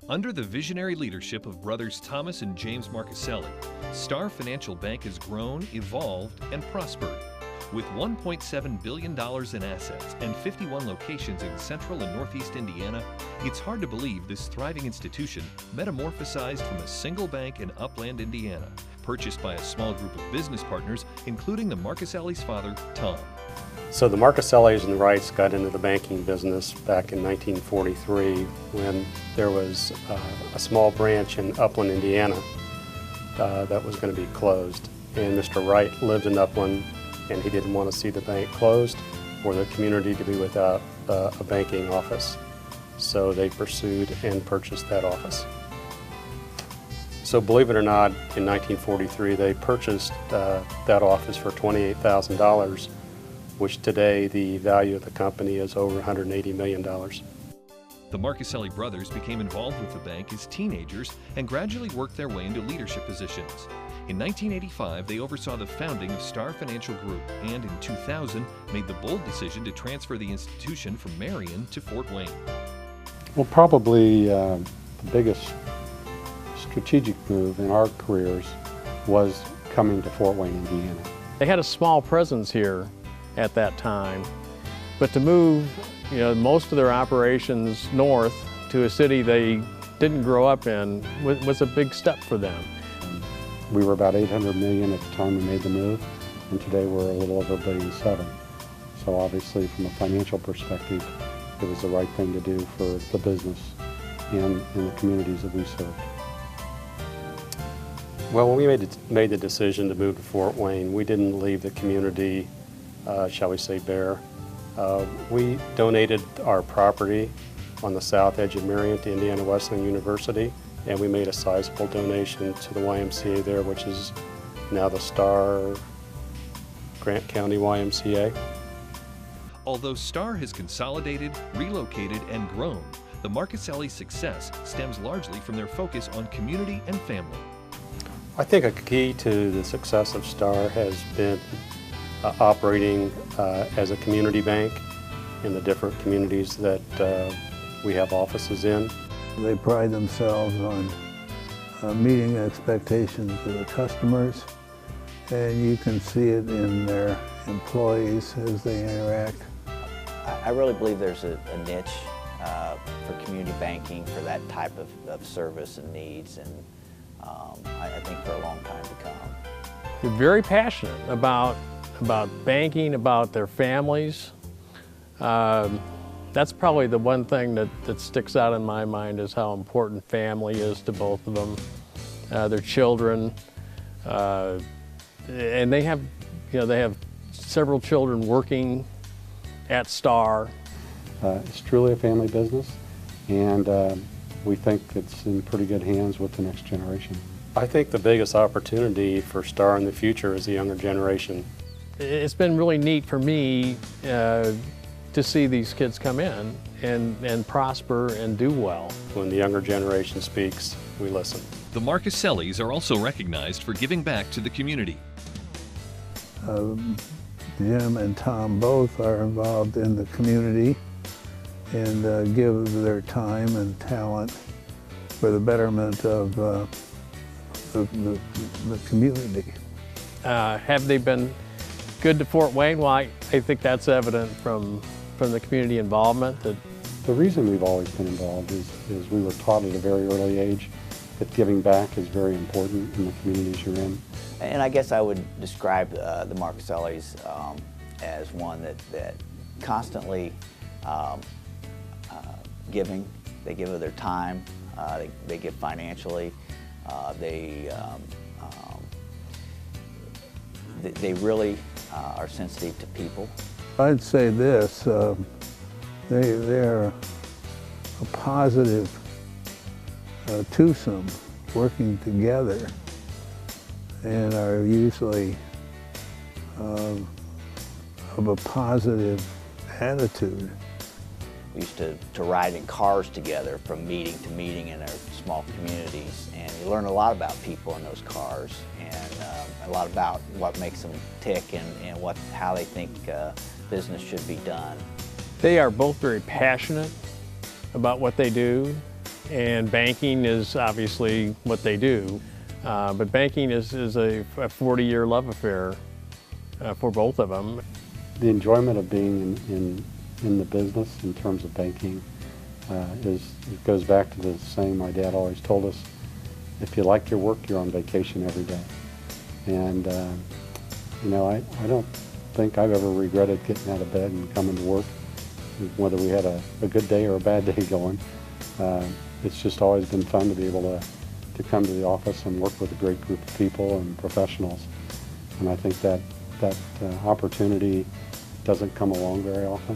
Under the visionary leadership of brothers Thomas and James Marcuccilli, Starr Financial Bank has grown, evolved, and prospered. With $1.7 billion in assets and 51 locations in central and northeast Indiana, it's hard to believe this thriving institution metamorphosized from a single bank in Upland, Indiana, purchased by a small group of business partners, including the Marcuccilli's father, Tom. So the Marcuccellis and the Wrights got into the banking business back in 1943 when there was a small branch in Upland, Indiana that was going to be closed. And Mr. Wright lived in Upland, and he didn't want to see the bank closed or the community to be without a banking office. So they pursued and purchased that office. So believe it or not, in 1943 they purchased that office for $28,000, which today the value of the company is over $180 million. The Marcuccilli brothers became involved with the bank as teenagers and gradually worked their way into leadership positions. In 1985, they oversaw the founding of Starr Financial Group and in 2000 made the bold decision to transfer the institution from Marion to Fort Wayne. Well, probably the biggest strategic move in our careers was coming to Fort Wayne, Indiana. They had a small presence here at that time, but to move most of their operations north to a city they didn't grow up in was a big step for them. We were about $800 million at the time we made the move, and today we're a little over $1.7 billion. So obviously from a financial perspective, it was the right thing to do for the business and the communities that we served. Well, when we made the decision to move to Fort Wayne, we didn't leave the community, shall we say, bare. We donated our property on the south edge of Marion to Indiana Wesleyan University, and we made a sizable donation to the YMCA there, which is now the Starr Grant County YMCA. Although Starr has consolidated, relocated, and grown, the Marcuccelli's success stems largely from their focus on community and family. I think a key to the success of Starr has been operating as a community bank in the different communities that we have offices in. They pride themselves on meeting expectations of the customers, and you can see it in their employees as they interact. I really believe there's a niche for community banking for that type of service and needs, and I think for a long time to come. They're very passionate about banking, about their families. That's probably the one thing that sticks out in my mind is how important family is to both of them, their children, and they have several children working at Starr. It's truly a family business, and we think it's in pretty good hands with the next generation. I think the biggest opportunity for Starr in the future is the younger generation. It's been really neat for me to see these kids come in and prosper and do well. When the younger generation speaks, we listen. The Marcuccellis are also recognized for giving back to the community. Jim and Tom both are involved in the community and give their time and talent for the betterment of the community. Have they been good to Fort Wayne? Well, I think that's evident from the community involvement. The reason we've always been involved is we were taught at a very early age that giving back is very important in the communities you're in. And I guess I would describe the Marcuccellis as one that constantly giving. They give of their time, they give financially, they really are sensitive to people. I'd say this, they're a positive twosome working together and are usually of a positive attitude. We used to ride in cars together from meeting to meeting in our small communities, and you learn a lot about people in those cars and a lot about what makes them tick and how they think business should be done. They are both very passionate about what they do, and banking is obviously what they do. But banking is a 40-year love affair for both of them. The enjoyment of being in the business in terms of banking it goes back to the saying my dad always told us, if you like your work, you're on vacation every day. And you know, I don't think I've ever regretted getting out of bed and coming to work, whether we had a good day or a bad day going. It's just always been fun to be able to come to the office and work with a great group of people and professionals. And I think that opportunity doesn't come along very often.